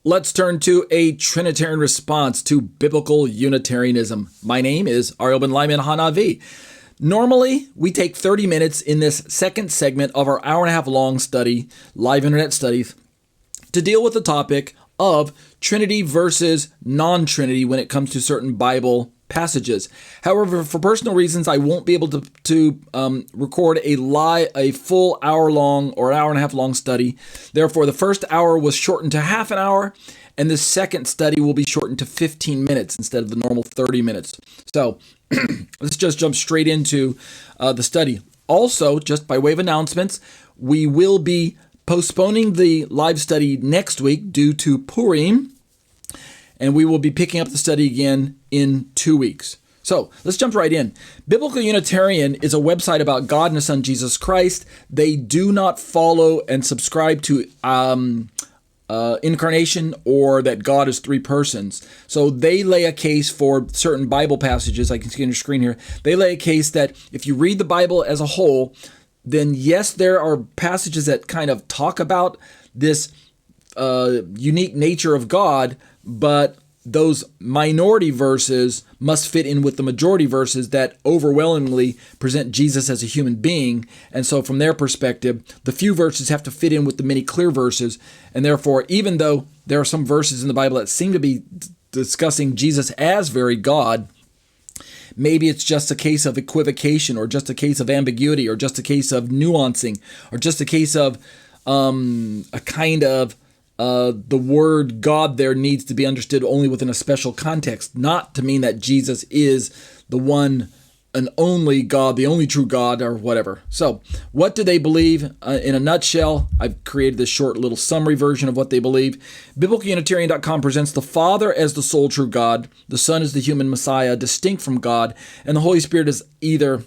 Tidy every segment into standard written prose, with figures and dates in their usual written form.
Let's turn to a Trinitarian response to biblical Unitarianism. My name is Ariel ben-Lyman, HaNaviy. Normally, we take 30 minutes in this second segment of our hour-and-a-half long study, live internet studies, to deal with the topic of Trinity versus non-Trinity when it comes to certain Bible passages. However, for personal reasons, I won't be able to record a full hour-long or an hour-and-a-half long study. Therefore, the first hour was shortened to half an hour, and the second study will be shortened to 15 minutes instead of the normal 30 minutes. So let's just jump straight into the study. Also, just by way of announcements, we will be postponing the live study next week due to Purim, and we will be picking up the study again in 2 weeks. So let's jump right in. Biblical Unitarian is a website about God and His Son, Jesus Christ. They do not follow and subscribe to incarnation or that God is three persons. So they lay a case for certain Bible passages. I can see on your screen here. They lay a case that if you read the Bible as a whole, then yes, there are passages that kind of talk about this unique nature of God, but those minority verses must fit in with the majority verses that overwhelmingly present Jesus as a human being. And so from their perspective, the few verses have to fit in with the many clear verses. And therefore, even though there are some verses in the Bible that seem to be discussing Jesus as very God, maybe it's just a case of equivocation, or just a case of ambiguity, or just a case of nuancing, or just a case of a kind of the word God there needs to be understood only within a special context, not to mean that Jesus is the one and only God, the only true God, or whatever. So what do they believe? In a nutshell, I've created this short little summary version of what they believe. BiblicalUnitarian.com presents the Father as the sole true God, the Son is the human Messiah, distinct from God, and the Holy Spirit is either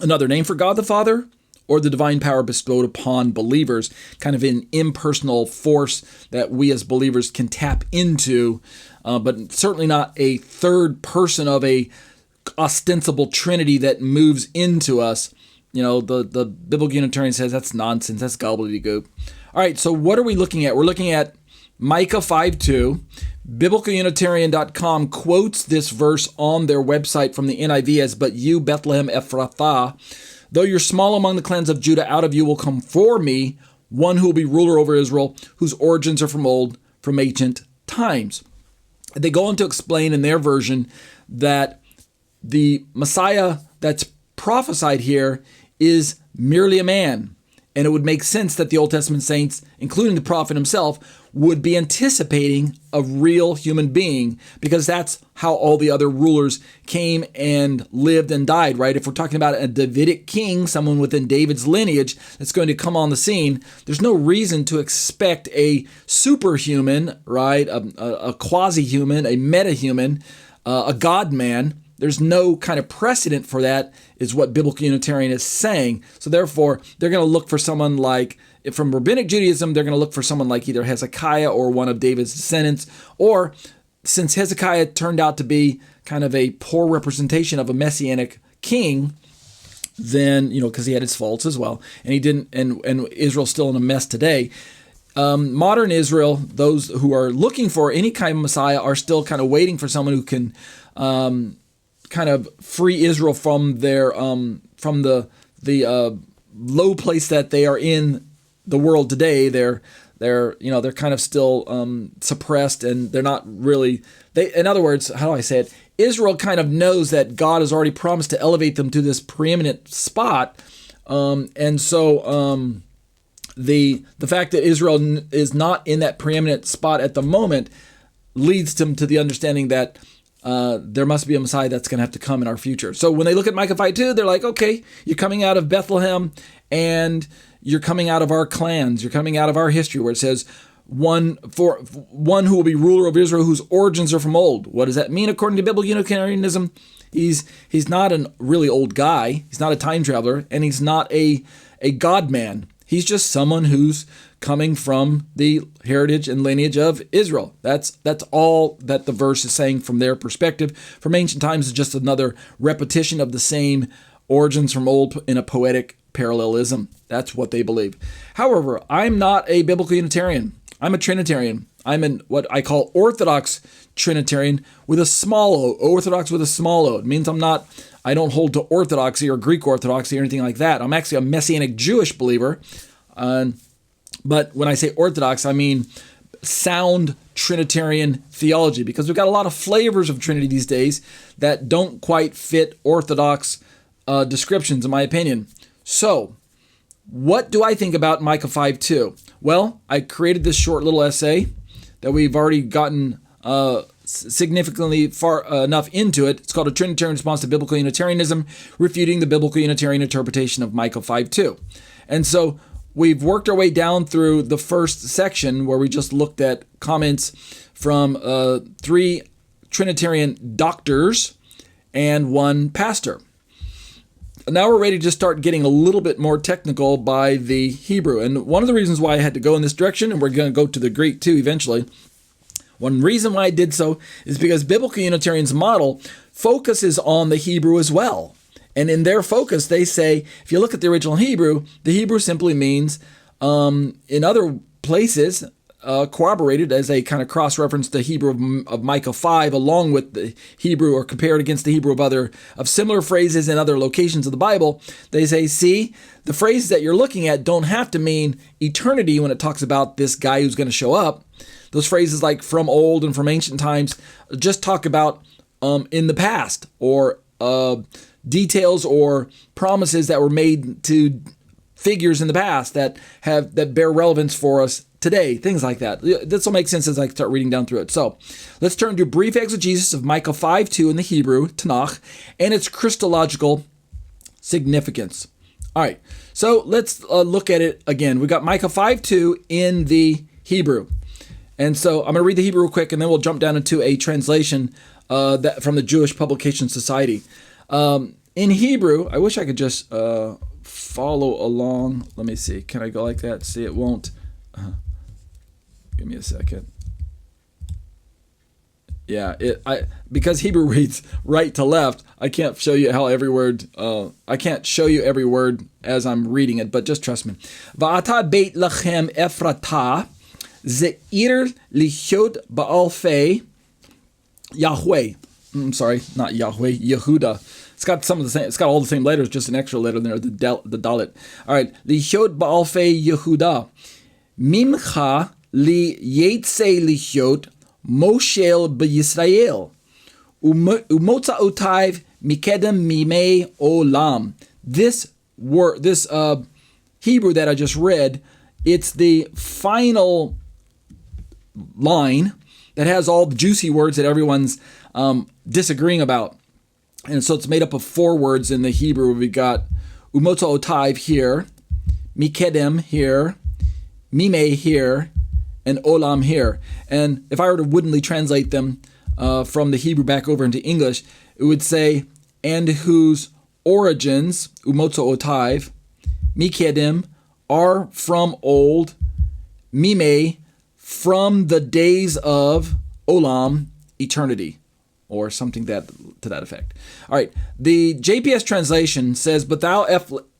another name for God the Father, or the divine power bestowed upon believers, kind of an impersonal force that we as believers can tap into, but certainly not a third person of a ostensible Trinity that moves into us. You know, the Biblical Unitarian says that's nonsense, that's gobbledygook. All right, so what are we looking at? We're looking at Micah 5:2. BiblicalUnitarian.com quotes this verse on their website from the NIV as, "But you, Bethlehem Ephrathah, though you're small among the clans of Judah, out of you will come for me one who will be ruler over Israel, whose origins are from old, from ancient times." They go on to explain in their version that the Messiah that's prophesied here is merely a man. And it would make sense that the Old Testament saints, including the prophet himself, would be anticipating a real human being, because that's how all the other rulers came and lived and died, right? If we're talking about a Davidic king, someone within David's lineage that's going to come on the scene, there's no reason to expect a superhuman, right? A quasi-human, a meta-human, a God-man. There's no kind of precedent for that, is what Biblical Unitarian is saying. So therefore, they're going to look for someone like, from Rabbinic Judaism, they're going to look for someone like either Hezekiah or one of David's descendants, or since Hezekiah turned out to be kind of a poor representation of a messianic king, then, you know, because he had his faults as well, and he didn't, and Israel's still in a mess today. Modern Israel, those who are looking for any kind of Messiah, are still kind of waiting for someone who can kind of free Israel from their from the low place that they are in the world today. They're kind of still suppressed, and they're not really. In other words, how do I say it? Israel kind of knows that God has already promised to elevate them to this preeminent spot, and so the fact that Israel is not in that preeminent spot at the moment leads them to the understanding that there must be a Messiah that's going to have to come in our future. So when they look at Micah 5:2, they're like, okay, you're coming out of Bethlehem, and you're coming out of our clans, you're coming out of our history, where it says one who will be ruler of Israel, whose origins are from old. What does that mean according to Biblical Unitarianism? He's not a really old guy. He's not a time traveler, and he's not a God man. He's just someone who's coming from the heritage and lineage of Israel. That's all that the verse is saying from their perspective. From ancient times, is just another repetition of the same origins from old in a poetic parallelism. That's what they believe. However, I'm not a Biblical Unitarian. I'm a Trinitarian. I'm in what I call Orthodox Trinitarian with a small o. Orthodox with a small o. It means I don't hold to Orthodoxy or Greek Orthodoxy or anything like that. I'm actually a Messianic Jewish believer. But when I say Orthodox, I mean sound Trinitarian theology, because we've got a lot of flavors of Trinity these days that don't quite fit Orthodox descriptions, in my opinion. So, what do I think about Micah 5:2? Well, I created this short little essay that we've already gotten significantly far enough into it. It's called A Trinitarian Response to Biblical Unitarianism, Refuting the Biblical Unitarian Interpretation of Micah 5:2. And so we've worked our way down through the first section where we just looked at comments from 3 Trinitarian doctors and 1 pastor. Now we're ready to start getting a little bit more technical by the Hebrew. And one of the reasons why I had to go in this direction, and we're going to go to the Greek too eventually, one reason why I did so is because Biblical Unitarians' model focuses on the Hebrew as well. And in their focus, they say, if you look at the original Hebrew, the Hebrew simply means, in other places, corroborated as a kind of cross-reference to Hebrew of Micah 5, along with the Hebrew, or compared against the Hebrew of similar phrases in other locations of the Bible. They say, see, the phrases that you're looking at don't have to mean eternity when it talks about this guy who's going to show up. Those phrases like from old and from ancient times just talk about in the past, or details or promises that were made to figures in the past that bear relevance for us today, things like that. This will make sense as I start reading down through it. So let's turn to a brief exegesis of Micah 5:2 in the Hebrew, Tanakh, and its Christological significance. All right, so let's look at it again. We got Micah 5:2 in the Hebrew. And so I'm going to read the Hebrew real quick, and then we'll jump down into a translation that from the Jewish Publication Society. In Hebrew, I wish I could just follow along. Let me see. Can I go like that? See, it won't. Give me a second. Yeah, because Hebrew reads right to left, I can't show you how every word. I can't show you every word as I'm reading it, but just trust me. Va'ata beit lachem Ephrata ze'ir lichot ba'alfei Yahweh. I'm sorry, not Yahweh, Yehuda. It's got some of the same. It's got all the same letters, just an extra letter there, the dalet. All right, lichot ba'alfei Yehuda, mimcha li yetze lichot moshel b'Yisrael, umotza otayv mikedem mimei olam. This word, this Hebrew that I just read, it's the final line that has all the juicy words that everyone's disagreeing about. And so it's made up of 4 words in the Hebrew. We got umotza otayv here, mikedem here, mime here, and olam here. And if I were to woodenly translate them from the Hebrew back over into English, it would say, and whose origins, umotza otayv, mikedem, are from old, mime, from the days of olam, eternity, or something to that effect. All right, the JPS translation says, "But thou,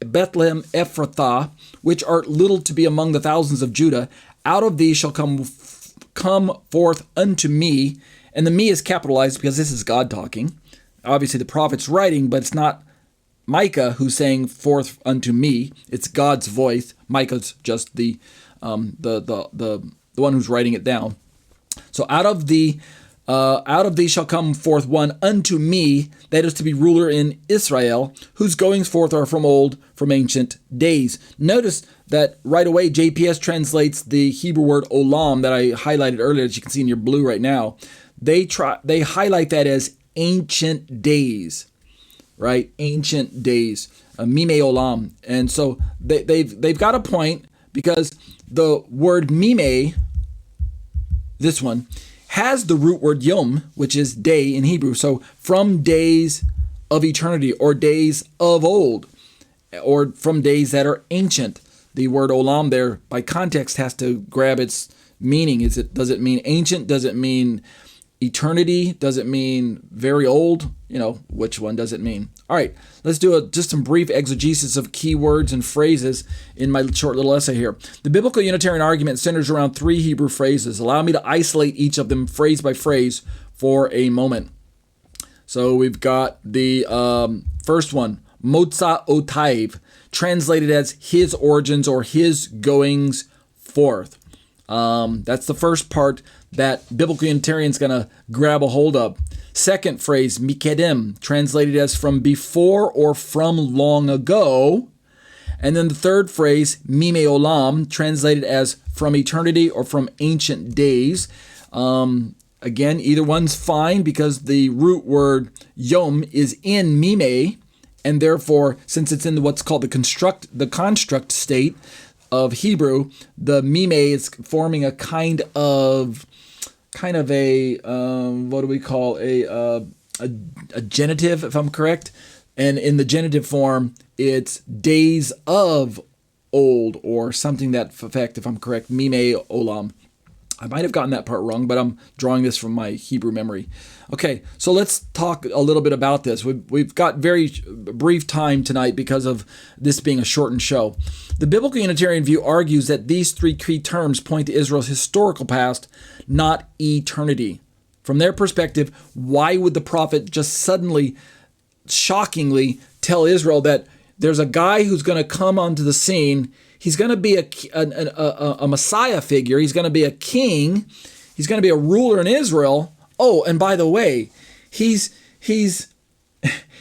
Bethlehem Ephrathah, which art little to be among the thousands of Judah, out of thee shall come forth unto me," and the "me" is capitalized because this is God talking. Obviously, the prophet's writing, but it's not Micah who's saying "forth unto me." It's God's voice. Micah's just the one who's writing it down. So out of thee shall come forth one unto me, that is to be ruler in Israel, whose goings forth are from old, from ancient days. Notice that right away JPS translates the Hebrew word olam that I highlighted earlier, that you can see in your blue right now. They highlight that as ancient days, right? Ancient days, mime olam. And so they've got a point, because the word mime, this one, has the root word yom, which is day in Hebrew. So from days of eternity, or days of old, or from days that are ancient. The word olam there, by context, has to grab its meaning. Does it mean ancient? Does it mean eternity? Does it mean very old? Which one does it mean? All right, let's do just some brief exegesis of key words and phrases in my short little essay here. The biblical Unitarian argument centers around 3 Hebrew phrases. Allow me to isolate each of them phrase by phrase for a moment. So we've got the first one, Motza Otaiv, translated as his origins or his goings forth. That's the first part that biblical Unitarian's going to grab a hold of. Second phrase, Mikedem, translated as from before or from long ago. And then the third phrase, Mime Olam, translated as from eternity or from ancient days. Again, either one's fine because the root word yom is in Mime, and therefore, since it's in what's called the construct state of Hebrew, the Mime is forming a kind of a what do we call a genitive, if I'm correct, and in the genitive form, it's days of old or something that effect, if I'm correct, Mime Olam. I might have gotten that part wrong, but I'm drawing this from my Hebrew memory. Okay, so let's talk a little bit about this. We've got very brief time tonight because of this being a shortened show. The biblical Unitarian view argues that these 3 key terms point to Israel's historical past, not eternity. From their perspective, why would the prophet just suddenly, shockingly, tell Israel that there's a guy who's going to come onto the scene? He's going to be a Messiah figure. He's going to be a king. He's going to be a ruler in Israel. Oh, and by the way, he's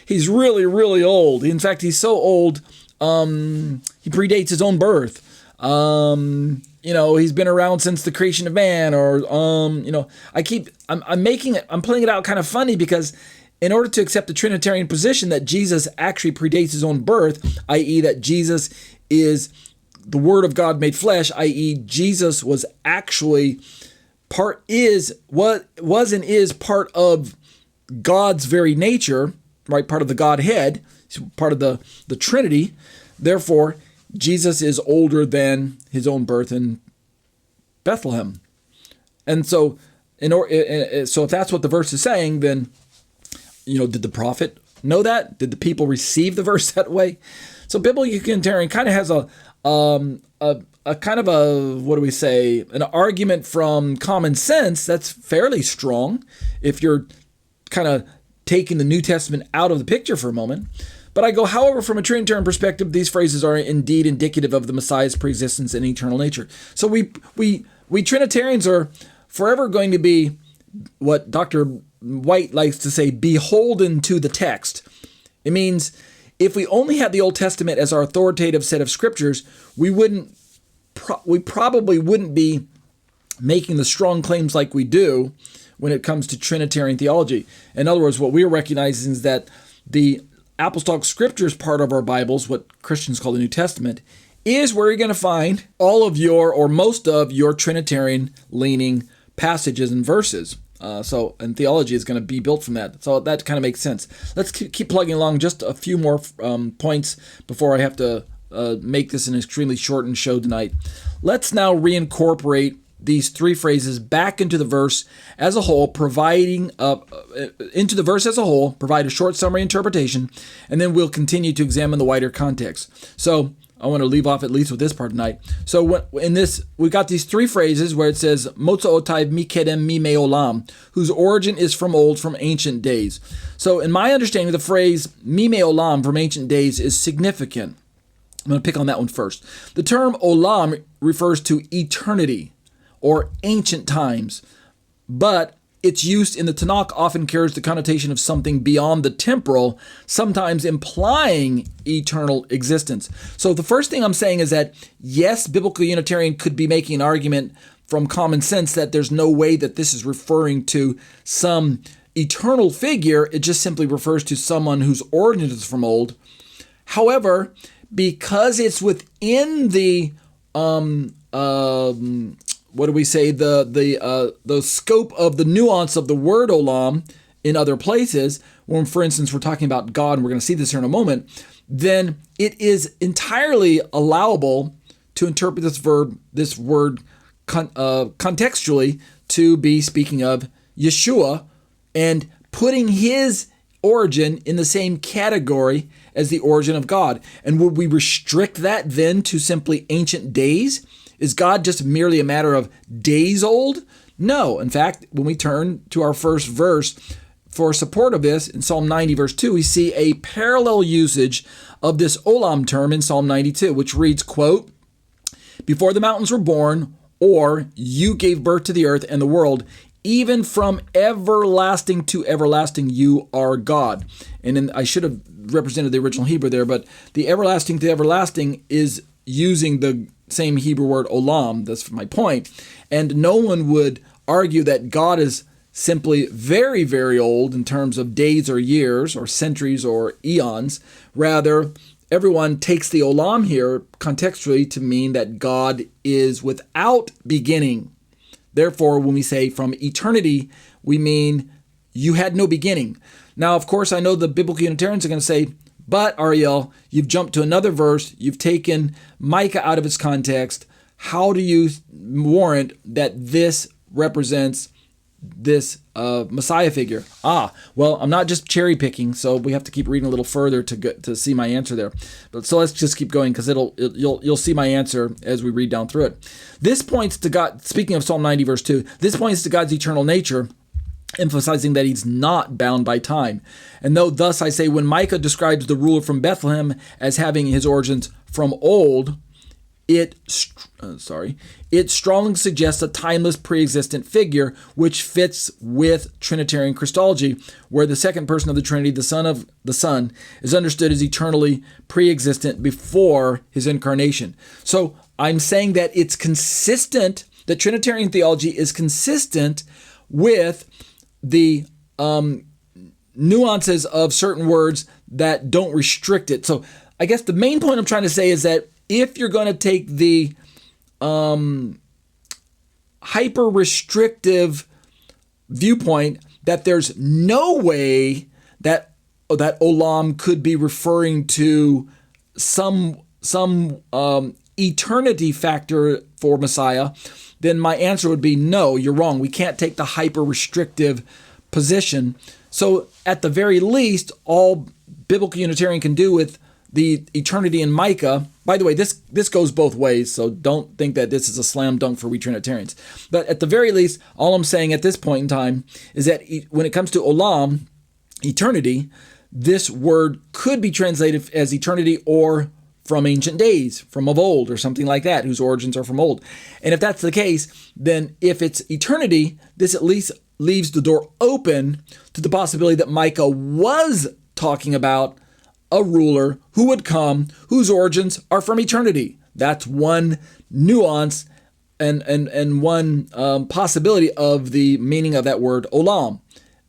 really, really old. In fact, he's so old, he predates his own birth. He's been around since the creation of man, or I'm playing it out kind of funny because in order to accept the Trinitarian position that Jesus actually predates his own birth, i.e. that Jesus is the Word of God made flesh, i.e. Jesus was actually was and is part of God's very nature, right? Part of the Godhead, part of the Trinity. Therefore, Jesus is older than his own birth in Bethlehem. And so, so if that's what the verse is saying, then, did the prophet know that? Did the people receive the verse that way? So biblical Unitarian kind of has a kind of a, what do we say, an argument from common sense that's fairly strong if you're kind of taking the New Testament out of the picture for a moment. But I go, however, from a Trinitarian perspective, these phrases are indeed indicative of the Messiah's preexistence and eternal nature. So we Trinitarians are forever going to be what Dr. White likes to say, beholden to the text. It means if we only had the Old Testament as our authoritative set of scriptures, we probably wouldn't be making the strong claims like we do when it comes to Trinitarian theology. In other words, what we're recognizing is that the Apostolic Scriptures part of our Bibles, what Christians call the New Testament, is where you're going to find all of your, or most of your Trinitarian-leaning passages and verses. And theology is going to be built from that. So that kind of makes sense. Let's keep plugging along just a few more points before I have to make this an extremely shortened show tonight. Let's now reincorporate these 3 phrases back into the verse as a whole, provide a short summary interpretation, and then we'll continue to examine the wider context. So I want to leave off at least with this part tonight. So in this, we got these 3 phrases where it says, Motza Otaiv Mikedem Mime Olam, whose origin is from old, from ancient days. So in my understanding, the phrase Mime Olam, from ancient days, is significant. I'm going to pick on that one first. The term Olam refers to eternity or ancient times, but its use in the Tanakh often carries the connotation of something beyond the temporal, sometimes implying eternal existence. So the first thing I'm saying is that, yes, biblical Unitarian could be making an argument from common sense that there's no way that this is referring to some eternal figure. It just simply refers to someone whose origin is from old. However, because it's within the what do we say, the scope of the nuance of the word olam in other places, when, for instance, we're talking about God, and we're going to see this here in a moment, then it is entirely allowable to interpret this word contextually to be speaking of Yeshua and putting his origin in the same category as the origin of God. And would we restrict that then to simply ancient days? Is God just merely a matter of days old? No. In fact, when we turn to our first verse for support of this in Psalm 90 verse 2, we see a parallel usage of this olam term in Psalm 92, which reads, quote, "Before the mountains were born, or you gave birth to the earth and the world, even from everlasting to everlasting, you are God." And then I should have represented the original Hebrew there, but the everlasting to everlasting is using the same Hebrew word olam. That's my point. And no one would argue that God is simply very, very old in terms of days or years or centuries or eons. Rather, everyone takes the olam here contextually to mean that God is without beginning. Therefore, when we say from eternity, we mean you had no beginning. Now, of course, I know the biblical Unitarians are going to say, but Ariel, you've jumped to another verse. You've taken Micah out of its context. How do you warrant that this represents this Messiah figure? Well, I'm not just cherry picking, so we have to keep reading a little further to see my answer there. But so let's just keep going, because you'll see my answer as we read down through it. This points to God. Speaking of Psalm 90 verse 2, this points to God's eternal nature, emphasizing that he's not bound by time. And though thus I say, when Micah describes the ruler from Bethlehem as having his origins from old, it strongly suggests a timeless pre-existent figure, which fits with Trinitarian Christology, where the second person of the Trinity, the Son of the Son, is understood as eternally pre-existent before his incarnation. So I'm saying that it's consistent, that Trinitarian theology is consistent with the nuances of certain words that don't restrict it. So I guess the main point I'm trying to say is that if you're going to take the hyper-restrictive viewpoint that there's no way that olam could be referring to some eternity factor for Messiah, then my answer would be no, you're wrong. We can't take the hyper-restrictive position. So at the very least, all biblical Unitarian can do with the eternity in Micah. By the way, this goes both ways, so don't think that this is a slam dunk for we Trinitarians. But at the very least, all I'm saying at this point in time is that when it comes to olam, eternity, this word could be translated as eternity or from ancient days, from of old, or something like that, whose origins are from old. And if that's the case, then if it's eternity, this at least leaves the door open to the possibility that Micah was talking about a ruler who would come, whose origins are from eternity. That's one nuance and one possibility of the meaning of that word olam.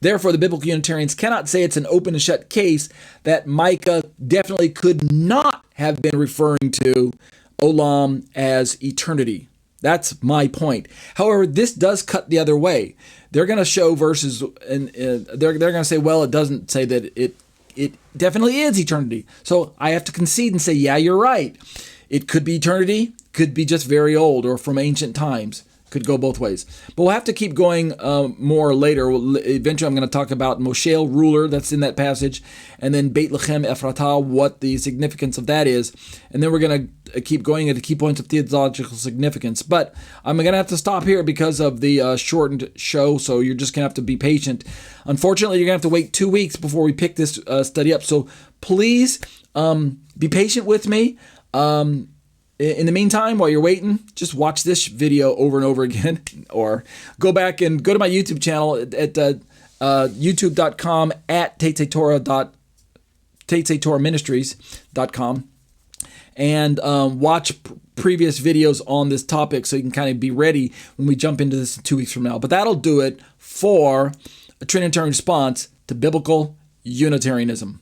Therefore, the biblical Unitarians cannot say it's an open and shut case that Micah definitely could not have been referring to olam as eternity. That's my point. However, this does cut the other way. They're going to show verses, and they're going to say, well, it doesn't say that it definitely is eternity. So I have to concede and say, yeah, you're right. It could be eternity, could be just very old or from ancient times. Could go both ways. But we'll have to keep going more later. Eventually I'm going to talk about Moshe, ruler, that's in that passage, and then Beit Lechem Ephratah, what the significance of that is. And then we're going to keep going at the key points of theological significance. But I'm going to have to stop here because of the shortened show, so you're just going to have to be patient. Unfortunately, you're going to have to wait 2 weeks before we pick this study up. So please be patient with me. In the meantime, while you're waiting, just watch this video over and over again, or go back and go to my YouTube channel at youtube.com at Tetze Torah Ministries.com and watch previous videos on this topic so you can kind of be ready when we jump into this 2 weeks from now. But that'll do it for a Trinitarian response to biblical Unitarianism.